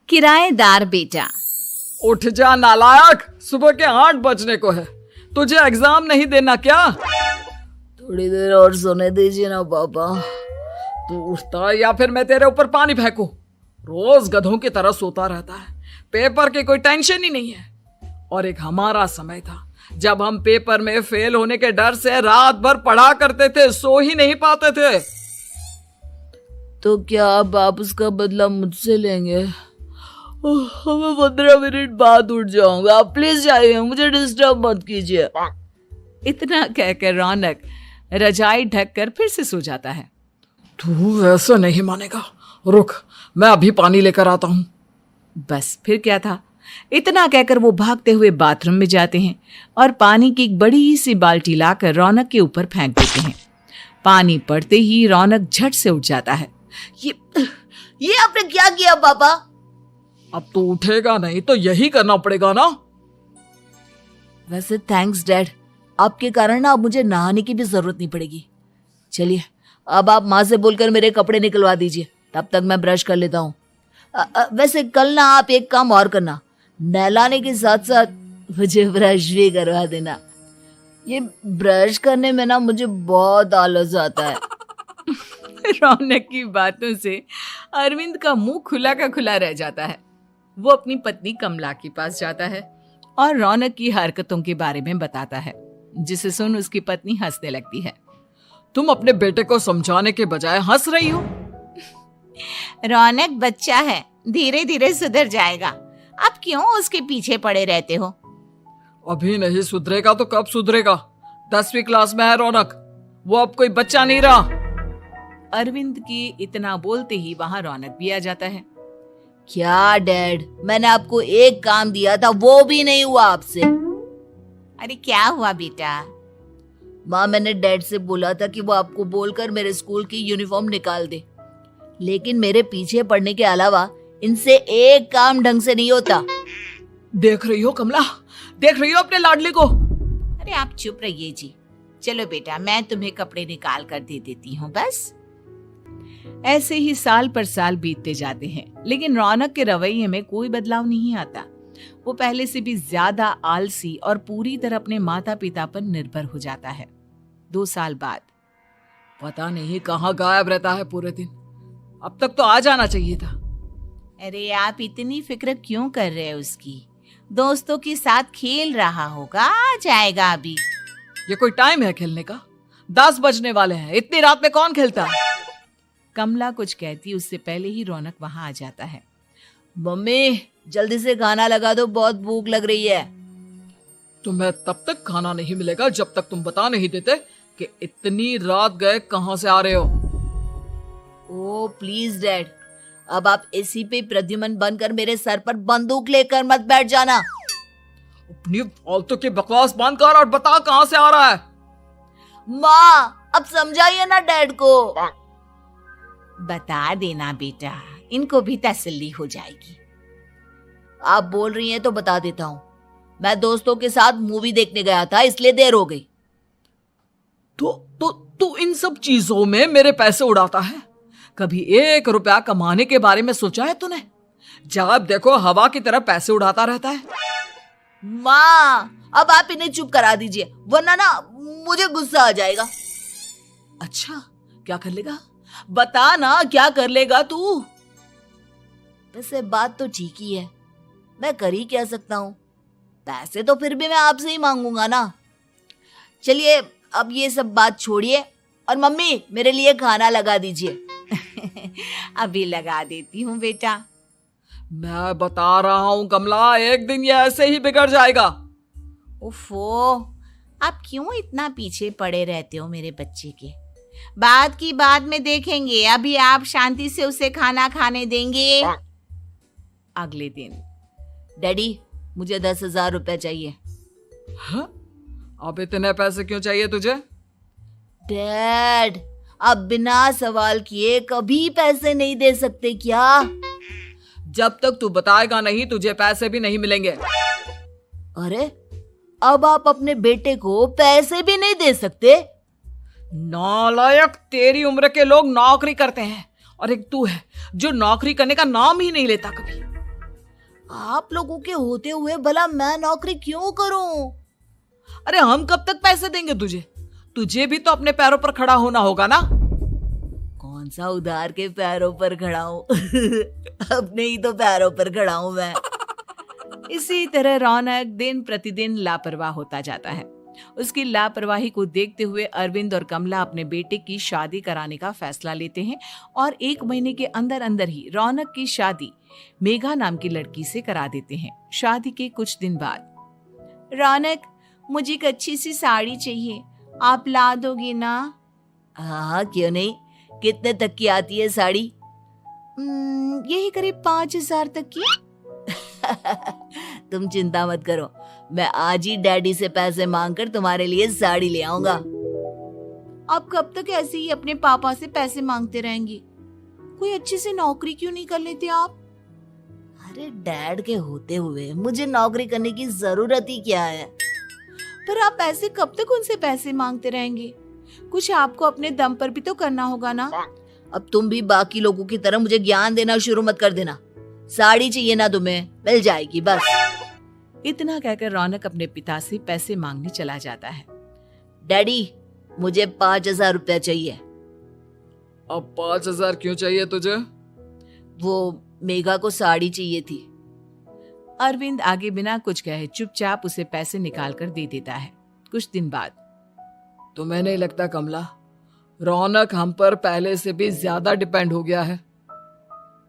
किराएदार बेटा। उठ जा नालायक, सुबह के 8 बजने को है। तुझे एग्जाम नहीं देना क्या? थोड़ी देर और सोने दीजिए ना पापा। तू उठता या फिर मैं तेरे ऊपर पानी फेंकूं? रोज गधों की तरह सोता रहता है, पेपर की कोई टेंशन ही नहीं है। और एक हमारा समय था जब हम पेपर में फेल होने के डर से रात भर पढ़ा करते थे, सो ही नहीं पाते थे। तो क्या अब आप उसका बदला मुझसे लेंगे? मैं 15 मिनट बाद उठ जाऊंगा, आप प्लीज जाइए, मुझे डिस्टर्ब मत कीजिए। इतना कहकर रौनक रजाई ढककर फिर से सो जाता है। तू ऐसा नहीं मानेगा, रुक मैं अभी पानी लेकर आता हूं। बस फिर क्या था, इतना कहकर वो भागते हुए बाथरूम में जाते हैं और पानी की एक बड़ी सी बाल्टी लाकर रौनक के ऊपर फेंक देते हैं। पानी पड़ते ही रौनक झट से उठ जाता है। ये आपने क्या किया पापा? अब तो उठेगा नहीं तो यही करना पड़ेगा ना। वैसे थैंक्स डैड, आपके कारण ना अब मुझे नहाने की भी जरूरत नहीं पड़ेगी। चलिए अब आप माँ से बोलकर मेरे कपड़े निकलवा दीजिए, तब तक मैं ब्रश कर लेता हूँ। वैसे कल ना आप एक काम और करना, नहलाने के साथ साथ मुझे ब्रश भी करवा देना। ये ब्रश करने में ना मुझे बहुत आलस आता है। रौनक की बातों से अरविंद का मुंह खुला का खुला रह जाता है। वो अपनी पत्नी कमला के पास जाता है और रौनक की हरकतों के बारे में बताता है, जिसे सुन उसकी पत्नी हंसने लगती है। तुम अपने बेटे को समझाने के बजाय हंस रही हो। रौनक बच्चा है, धीरे धीरे सुधर जाएगा। आप क्यों उसके पीछे पड़े रहते हो? अभी नहीं सुधरेगा तो कब सुधरेगा? 10वीं क्लास में है रौनक, वो अब कोई बच्चा नहीं रहा। अरविंद की इतना बोलते ही वहां रौनक भी आ जाता है। क्या डैड, मैंने आपको एक काम दिया था, वो भी नहीं हुआ आपसे। अरे क्या हुआ बेटा? माँ, मैंने डैड से बोला था कि वो आपको बोलकर मेरे स्कूल की यूनिफॉर्म निकाल दे, लेकिन मेरे पीछे पड़ने के अलावा इनसे एक काम ढंग से नहीं होता। देख रही हो कमला, देख रही हो अपने लाडले को? अरे आप चुप रहिए जी। चलो बेटा, मैं तुम्हें कपड़े निकाल कर दे देती हूँ बस। ऐसे ही साल पर साल बीतते जाते हैं, लेकिन रौनक के रवैये में कोई बदलाव नहीं आता। वो पहले से भी ज्यादा आलसी और पूरी तरह अपने माता पिता पर निर्भर हो जाता है। 2 साल बाद पता नहीं कहाँ गायब रहता है पूरे दिन, अब तक तो आ जाना चाहिए था। अरे आप इतनी फिक्र क्यों कर रहे हो उसकी? दोस्तों के साथ खेल रहा होगा, आ जाएगा अभी। ये कोई टाइम है खेलने का? 10 बजने वाले हैं, इतनी रात में कौन खेलता है? कमला कुछ कहती उससे पहले ही रौनक वहां आ जाता है। मम्मी जल्दी से खाना लगा दो, बहुत भूख लग रही है। तुम्हें तब तक खाना नहीं मिलेगा जब तक तुम बता नहीं देते कि इतनी रात गए कहां से आ रहे हो। ओ प्लीज डैड, अब आप एसी पे प्रद्युमन बनकर मेरे सर पर बंदूक लेकर मत बैठ जाना। अपनी फालतू की बकवास बंद कर और बता कहां से आ रहा है। माँ अब समझाइए ना डैड को। बता देना बेटा, इनको भी तसल्ली हो जाएगी। आप बोल रही हैं तो बता देता हूँ, मैं दोस्तों के साथ मूवी देखने गया था, इसलिए देर हो गई। तो इन सब चीजों में मेरे पैसे उड़ाता है। कभी 1 रुपया कमाने के बारे में सोचा है तूने? जब देखो हवा की तरह पैसे उड़ाता रहता है। माँ अब आप इन्हें चुप करा दीजिए, वरना ना मुझे गुस्सा आ जाएगा। अच्छा क्या कर लेगा? बता ना क्या कर लेगा तू? वैसे बात तो ठीक ही है, मैं कर ही क्या सकता हूँ। पैसे तो फिर भी मैं आपसे ही मांगूंगा ना। चलिए अब ये सब बात छोड़िए और मम्मी मेरे लिए खाना लगा दीजिए। अभी लगा देती हूँ बेटा। मैं बता रहा हूँ कमला, एक दिन ये ऐसे ही बिगड़ जाएगा। उफ़ो, आप क्यों इतना पीछे पड़े रहते हो मेरे बच्चे के? बाद की बात में देखेंगे, अभी आप शांति से उसे खाना खाने देंगे। अगले दिन डैडी मुझे 10,000 रुपए चाहिए। हाँ? अब इतने पैसे क्यों चाहिए तुझे? डैड आप बिना सवाल किए कभी पैसे नहीं दे सकते क्या? जब तक तू बताएगा नहीं तुझे पैसे भी नहीं मिलेंगे। अरे अब आप अपने बेटे को पैसे भी नहीं दे सकते? नालायक, तेरी उम्र के लोग नौकरी करते हैं और एक तू है जो नौकरी करने का नाम ही नहीं लेता कभी। आप लोगों के होते हुए भला मैं नौकरी क्यों करूं? अरे हम कब तक पैसे देंगे तुझे? तुझे भी तो अपने पैरों पर खड़ा होना होगा ना। कौन सा उधार के पैरों पर खड़ा हूं? अपने ही तो पैरों पर खड़ा हूं मैं। इसी तरह रौनक दिन प्रतिदिन लापरवाह होता जाता है। उसकी लापरवाही को देखते हुए अरविंद और कमला अपने बेटे की शादी कराने का फैसला लेते हैं और 1 महीने के अंदर अंदर ही रौनक की शादी मेघा नाम की लड़की से करा देते हैं। शादी के कुछ दिन बाद, रौनक, मुझे एक अच्छी सी साड़ी चाहिए, आप ला दोगे ना? हाँ, क्यों नहीं। कितने तक की आती है साड़ी? यही करीब 5,000 तक की। तुम चिंता मत करो, मैं आज ही डैडी से पैसे मांगकर तुम्हारे लिए साड़ी ले आऊंगा। आप कब तक ऐसे ही अपने पापा से पैसे मांगते रहेंगे? कोई अच्छी सी नौकरी क्यों नहीं कर लेते आप? अरे डैड के होते हुए मुझे नौकरी करने की जरूरत ही क्या है? पर आप ऐसे कब तक उनसे पैसे मांगते रहेंगे? कुछ आपको अपने दम पर भी तो करना होगा ना। अब तुम भी बाकी लोगों की तरह मुझे ज्ञान देना शुरू मत कर देना। साड़ी चाहिए ना तुम्हें, मिल जाएगी बस। इतना कहकर रौनक अपने पिता से पैसे मांगने चला जाता है। डैडी, मुझे 5,000 रुपया चाहिए। अब 5,000 क्यों चाहिए तुझे? वो मेघा को साड़ी चाहिए थी। अरविंद आगे बिना कुछ कहे चुपचाप उसे पैसे निकाल कर दे देता है। कुछ दिन बाद, तुम्हें नहीं लगता कमला, रौनक हम पर पहले से भी ज्यादा डिपेंड हो गया है?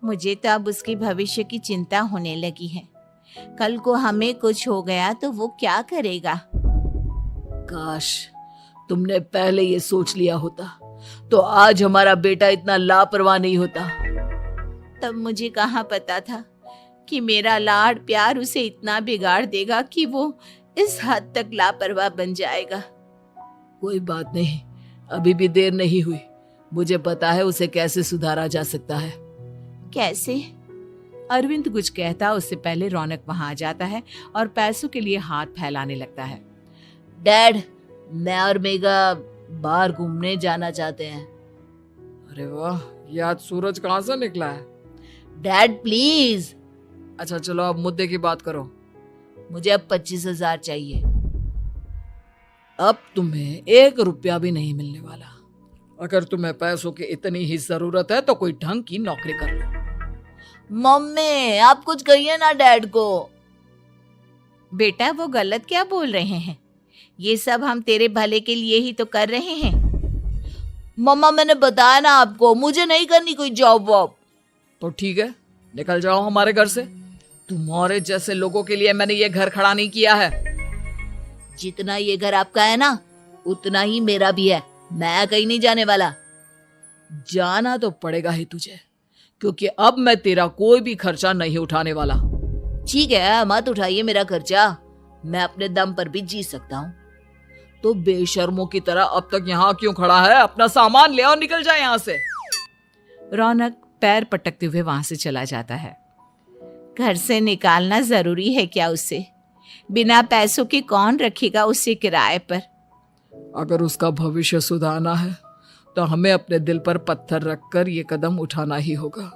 मुझे तो अब उसके भविष्य की चिंता होने लगी है। कल को हमें कुछ हो गया तो वो क्या करेगा? काश तुमने पहले ये सोच लिया होता तो आज हमारा बेटा इतना लापरवाह नहीं होता। तब मुझे कहाँ पता था कि मेरा लाड प्यार उसे इतना बिगाड़ देगा कि वो इस हद तक लापरवाह बन जाएगा। कोई बात नहीं, अभी भी देर नहीं हुई। मुझे पता है उसे कैसे सुधारा जा सकता है। कैसे? अरविंद कुछ कहता उससे पहले रौनक वहां आ जाता है और पैसों के लिए हाथ फैलाने लगता है। डैड, मैं और मेघा बाहर घूमने जाना चाहते हैं। अरे वाह, ये आज सूरज कहाँ से निकला है? Dad please. अच्छा चलो अब मुद्दे की बात करो। मुझे अब 25,000 चाहिए। अब तुम्हें 1 रुपया भी नहीं मिलने वाला। अगर तुम्हें पैसों की इतनी ही जरूरत है तो कोई ढंग की नौकरी कर लो। मम्मी, आप कुछ कहिए ना डैड को। बेटा, वो गलत क्या बोल रहे हैं? ये सब हम तेरे भले के लिए ही तो कर रहे हैं। मम्मा, मैंने बताया ना आपको, मुझे नहीं करनी कोई जॉब वॉब। तो ठीक है, निकल जाओ हमारे घर से। तुम्हारे जैसे लोगों के लिए मैंने ये घर खड़ा नहीं किया है। जितना ये घर आपका है ना, उतना ही मेरा भी है। मैं कहीं नहीं जाने वाला। जाना तो पड़ेगा ही तुझे, क्योंकि अब मैं तेरा कोई भी खर्चा नहीं उठाने वाला। ठीक है, मत उठाइए मेरा खर्चा, मैं अपने दम पर भी जी सकता हूँ। तो बेशर्मों की तरह अब तक यहाँ क्यों खड़ा है? अपना सामान ले और निकल जाए यहाँ से। रौनक पैर पटकते हुए वहां से चला जाता है। घर से निकालना जरूरी है क्या उसे? बिना पैसों के कौन रखेगा उसे किराए पर? अगर उसका भविष्य सुधारना है तो हमें अपने दिल पर पत्थर रखकर ये कदम उठाना ही होगा।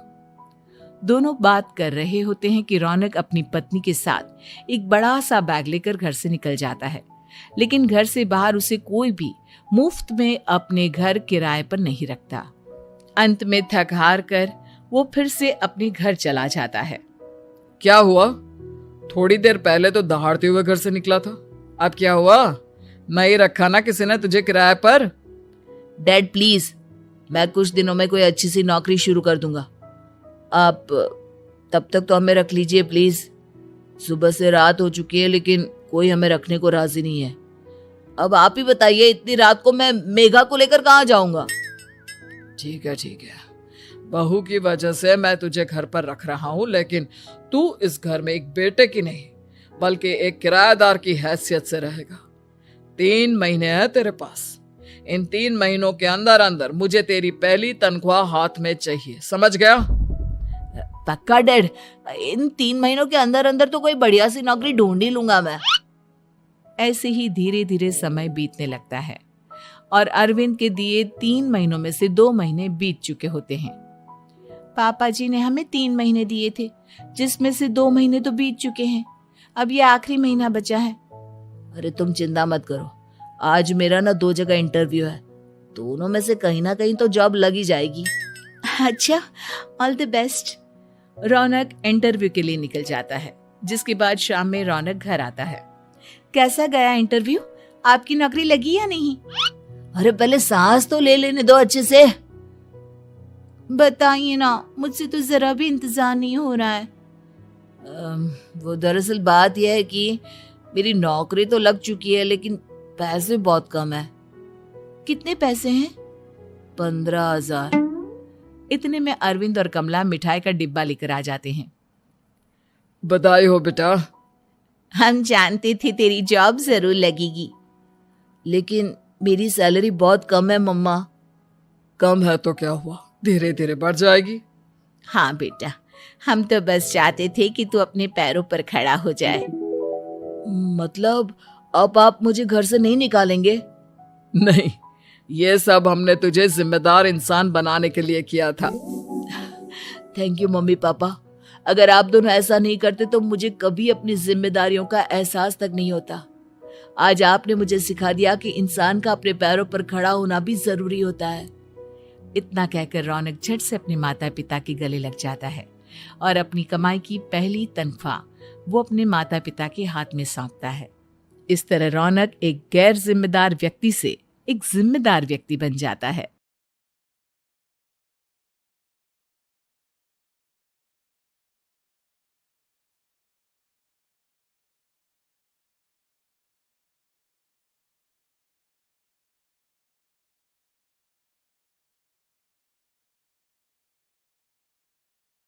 दोनों बात कर रहे होते हैं कि रौनक अपनी पत्नी के साथ एक बड़ा सा बैग लेकर घर से निकल जाता है, लेकिन घर से बाहर उसे कोई भी मुफ्त में अपने घर किराए पर नहीं रखता। अंत में थक हार कर वो फिर से अपने घर चला जाता है। क्या हुआ? थोड़ी देर पहले तो दहाड़ते हुए घर से निकला था, अब क्या हुआ? नहीं रखा ना किसी ने तुझे किराए पर? डैड प्लीज, मैं कुछ दिनों में कोई अच्छी सी नौकरी शुरू कर दूंगा। आप तब तक तो हमें रख लीजिए प्लीज। सुबह से रात हो चुकी है लेकिन कोई हमें रखने को राजी नहीं है। अब आप ही बताइए, इतनी रात को मैं मेघा को लेकर कहाँ जाऊंगा? ठीक है ठीक है, बहू की वजह से मैं तुझे घर पर रख रहा हूँ, लेकिन तू इस घर में एक बेटे की नहीं बल्कि एक किराएदार की हैसियत से रहेगा। 3 महीने हैं तेरे पास। इन 3 महीनों के अंदर अंदर मुझे तेरी पहली तनख्वाह हाथ में चाहिए, समझ गया? पक्का डैड, इन 3 महीनों के अंदर अंदर तो कोई बढ़िया सी नौकरी ढूंढ ही लूंगा मैं। ऐसे ही धीरे धीरे समय बीतने लगता है और अरविंद के दिए 3 महीनों में से 2 महीने बीत चुके होते हैं। पापा जी ने हमें 3 महीने दिए थे, जिसमें से 2 महीने तो बीत चुके हैं। अब ये आखिरी महीना बचा है। अरे तुम चिंता मत करो, आज मेरा ना 2 जगह इंटरव्यू है, दोनों में से कहीं ना कहीं तो जॉब लगी जाएगी। अच्छा, all the best. Raunak interview के लिए निकल जाता है, जिसके बाद शाम में रौनक घर आता है। कैसा गया इंटरव्यू? आपकी नौकरी लगी या नहीं? अरे पहले सांस तो ले लेने दो अच्छे से। बताइए ना, मुझसे तो जरा भी इंतजार नहीं हो रहा है। वो दरअसल बात यह है कि मेरी नौकरी तो लग चुकी है, लेकिन पैसे बहुत कम है। कितने पैसे हैं? 15,000। इतने में अरविंद और कमला मिठाई का डिब्बा लेकर आ जाते हैं। बधाई हो बेटा। हम जानते थे तेरी जॉब जरूर लगेगी। लेकिन मेरी सैलरी बहुत कम है मम्मा। कम है तो क्या हुआ, धीरे धीरे बढ़ जाएगी। हाँ बेटा, हम तो बस चाहते थे कि तू अपने पैरों पर खड़ा हो जाए। मतलब अब आप मुझे घर से नहीं निकालेंगे? नहीं, ये सब हमने तुझे जिम्मेदार इंसान बनाने के लिए किया था। Thank you mummy papa. अगर आप दोनों ऐसा नहीं करते तो मुझे कभी अपनी जिम्मेदारियों का एहसास तक नहीं होता। आज आपने मुझे सिखा दिया कि इंसान का अपने पैरों पर खड़ा होना भी जरूरी होता है। इतना कहकर रौनक झट से अपने माता पिता के गले लग जाता है और अपनी कमाई की पहली तनख्वाह वो अपने माता पिता के हाथ में सौंपता है। इस तरह रौनक एक गैर जिम्मेदार व्यक्ति से एक जिम्मेदार व्यक्ति बन जाता है।